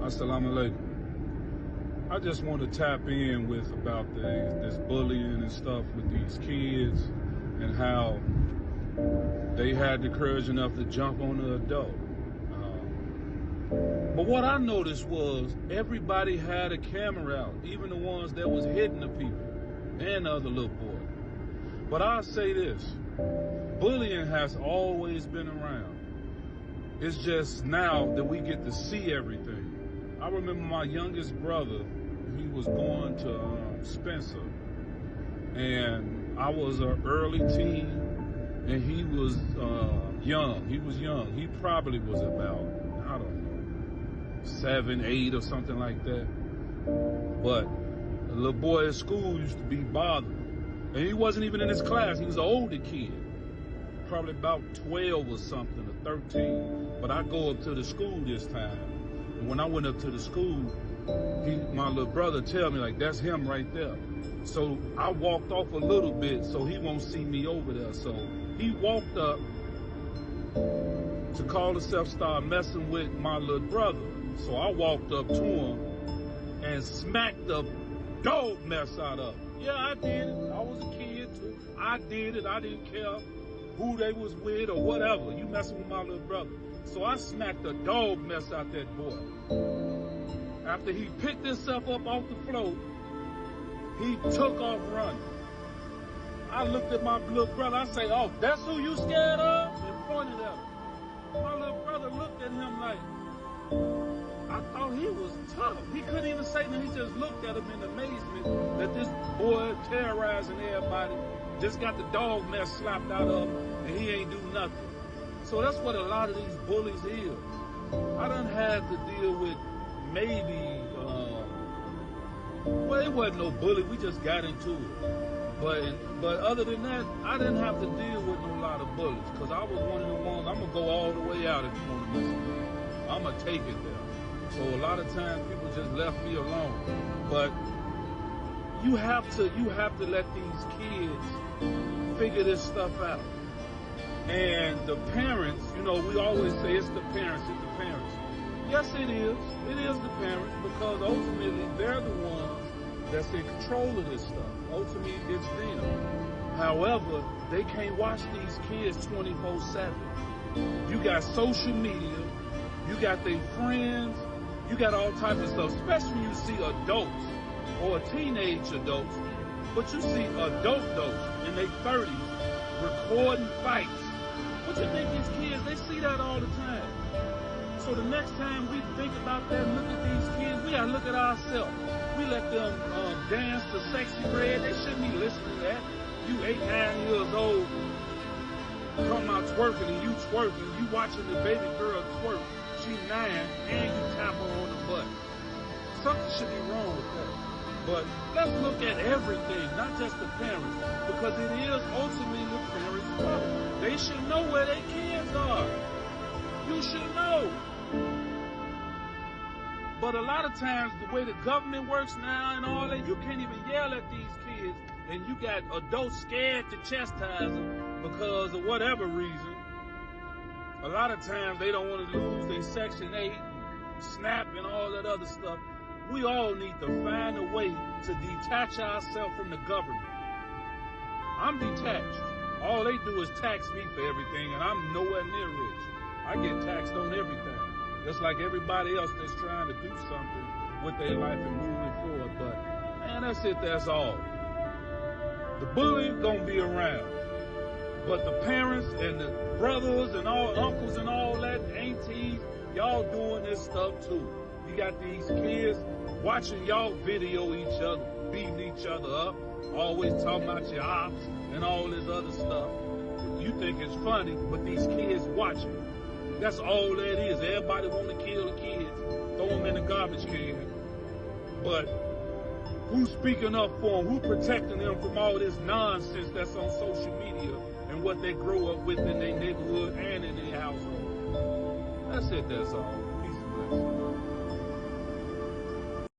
Assalamu alaikum. I just want to tap in with about this bullying and stuff with these kids and how they had the courage enough to jump on the adult. But what I noticed was everybody had a camera out, even the ones that was hitting the people and the other little boy. But I'll say this, bullying has always been around. It's just now that we get to see everything. I remember my youngest brother, he was going to Spencer, and I was an early teen, and he was young. He was young. He probably was about, I don't know, 7, 8 or something like that. But the little boy at school used to be bothered. And he wasn't even in his class. He was an older kid, probably about 12 or something, or 13. But I go up to the school this time. And when I went up to the school, my little brother tell me, like, that's him right there. So I walked off a little bit so he won't see me over there. So he walked up to call himself, start messing with my little brother. So I walked up to him and smacked the dog mess out of him. Yeah, I did it. I was a kid too. I did it. I didn't care who they was with or whatever. You messing with my little brother. So I smacked the dog mess out that boy. After he picked himself up off the floor, he took off running. I looked at my little brother. I say, oh, that's who you scared of? And pointed at him. My little brother looked at him like, I thought he was tough. He couldn't even say nothing. He just looked at him in amazement that this boy terrorizing everybody just got the dog mess slapped out of him and he ain't do nothing. So that's what a lot of these bullies is. I done had to deal with maybe, well, it wasn't no bully. We just got into it. But other than that, I didn't have to deal with no lot of bullies because I was one of the ones, I'm going to go all the way out if you want to mess with me. I'm going to take it there. So a lot of times people just left me alone. But you have to let these kids figure this stuff out. And the parents, you know, we always say it's the parents, it's the parents. Yes, it is. It is the parents because ultimately they're the ones that's in control of this stuff. Ultimately, it's them. However, they can't watch these kids 24/7. You got social media, you got their friends, you got all types of stuff, especially when you see adults or teenage adults, but you see adults in their 30s recording fights. What you think these kids, they see that all the time. So the next time we think about that and look at these kids, we gotta look at ourselves. We let them dance to Sexy Red. They shouldn't be listening to that. You 8, 9 years old, come out twerking and you twerking, you watching the baby girl twerk. She's 9 and you tap her on the butt. Something should be wrong with that. But let's look at everything, not just the parents, because it is ultimately the parents' fault. They should know where their kids are. You should know. But a lot of times, the way the government works now and all that, you can't even yell at these kids, and you got adults scared to chastise them because of whatever reason. A lot of times, they don't want to lose their Section 8, SNAP, and all that other stuff. We all need to find a way to detach ourselves from the government. I'm detached. All they do is tax me for everything, and I'm nowhere near rich. I get taxed on everything, just like everybody else that's trying to do something with their life and moving forward. But, man, that's it, that's all. The bullying gonna be around. But the parents and the brothers and all uncles and all that, aunties, y'all doing this stuff too. You got these kids watching y'all video each other, beating each other up, always talking about your ops and all this other stuff. You think it's funny, but these kids watching. That's all that is. Everybody want to kill the kids, throw them in the garbage can. But who's speaking up for them? Who protecting them from all this nonsense that's on social media and what they grow up with in their neighborhood and in their household? That's it, that's all. Peace and blessings.